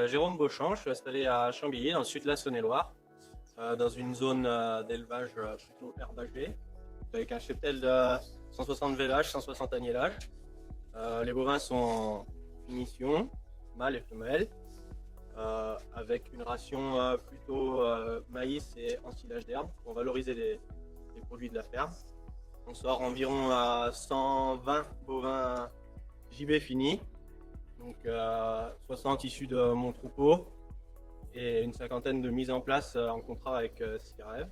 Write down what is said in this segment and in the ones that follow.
Jérôme Beauchamp, je suis installé à Chambilly, dans le sud de la Saône-et-Loire, dans une zone d'élevage plutôt herbagé, avec un cheptel de 160 vélages, 160 agnelages. Les bovins sont en finition, mâles et femelles, avec une ration plutôt maïs et ensilage d'herbe pour valoriser les produits de la ferme. On sort environ à 120 bovins JB finis, donc 60 issus de mon troupeau et une cinquantaine de mises en place en contrat avec CIREV.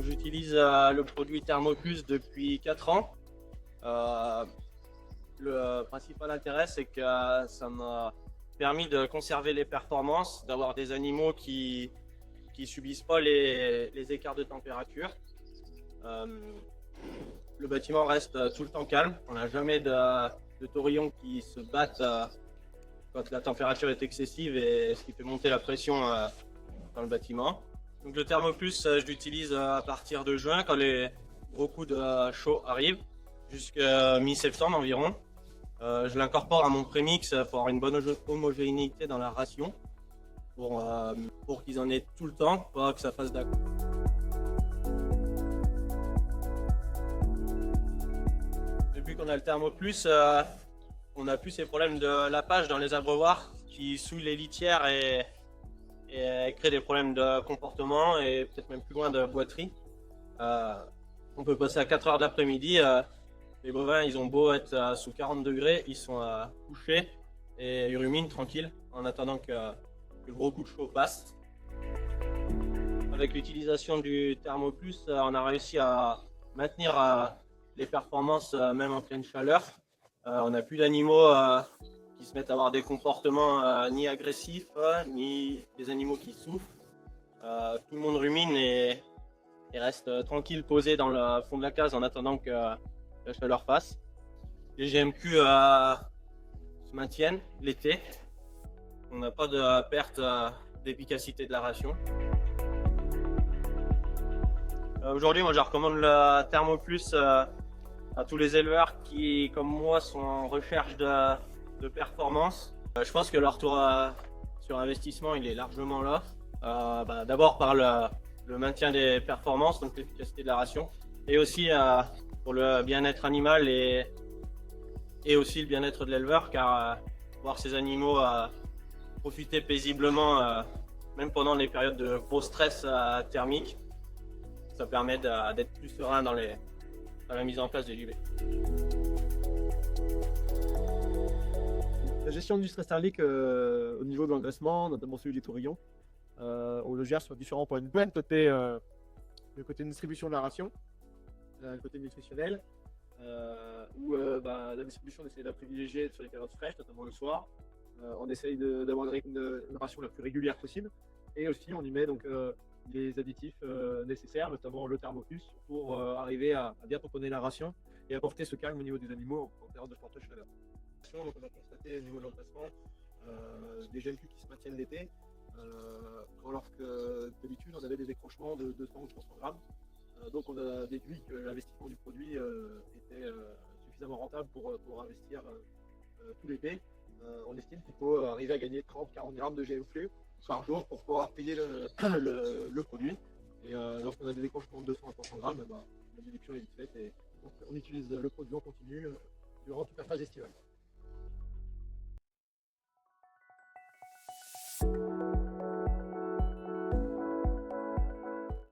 J'utilise le produit Thermoplus depuis 4 ans. Le principal intérêt, c'est que ça m'a permis de conserver les performances, d'avoir des animaux qui subissent pas les écarts de température. Le bâtiment reste tout le temps calme. On n'a jamais de taurillons qui se battent quand la température est excessive et ce qui fait monter la pression dans le bâtiment. Donc le Thermoplus, je l'utilise à partir de juin quand les gros coups de chaud arrivent, jusqu'à mi-septembre environ. Je l'incorpore à mon prémix pour avoir une bonne homogénéité dans la ration, pour qu'ils en aient tout le temps, pas que ça fasse d'accord. Depuis qu'on a le Thermoplus, on n'a plus ces problèmes de lapage dans les abreuvoirs qui souillent les litières et créent des problèmes de comportement et peut-être même plus loin de boiterie. On peut passer à 4 heures de l'après-midi. Les bovins, ils ont beau être sous 40 degrés, ils sont couchés et ils ruminent tranquilles en attendant que le gros coup de chaud passe. Avec l'utilisation du Thermoplus, on a réussi à maintenir les performances même en pleine chaleur. On n'a plus d'animaux qui se mettent à avoir des comportements ni agressifs, ni des animaux qui souffrent. Tout le monde rumine et reste tranquille, posé dans le fond de la case en attendant que la chaleur passe. Les GMQ se maintiennent l'été. On n'a pas de perte d'efficacité de la ration. Aujourd'hui, moi, je recommande le Thermoplus à tous les éleveurs qui, comme moi, sont en recherche de performance. Je pense que leur retour sur investissement, il est largement là. D'abord par le maintien des performances, donc l'efficacité de la ration, et aussi pour le bien-être animal et aussi le bien-être de l'éleveur, car voir ces animaux profiter paisiblement, même pendant les périodes de gros stress thermique, ça permet d'être plus serein dans la mise en place des JB. La gestion du stress thermique au niveau de l'engraissement, notamment celui des taurillons, on le gère sur différents points de vue. Le côté distribution de la ration, le côté nutritionnel, où la distribution, on essaie de la privilégier sur les périodes fraîches, notamment le soir. On essaye d'avoir une ration la plus régulière possible. Et aussi, on y met donc les additifs nécessaires, notamment le Thermoplus, pour arriver à bien tamponner la ration et apporter ce calme au niveau des animaux en période de forte chaleur. Donc on a constaté au niveau de l'emplacement des GMQ qui se maintiennent l'été, lorsque d'habitude on avait des décrochements de 200 ou 300 grammes. Donc on a déduit que l'investissement du produit était suffisamment rentable pour investir tout l'été. On estime qu'il faut arriver à gagner 30-40 grammes de GMQ par jour pour pouvoir payer le produit. Et lorsqu'on a des décrochements de 200 à 300 grammes, la déduction est vite faite et on utilise le produit en continu durant toute la phase estivale.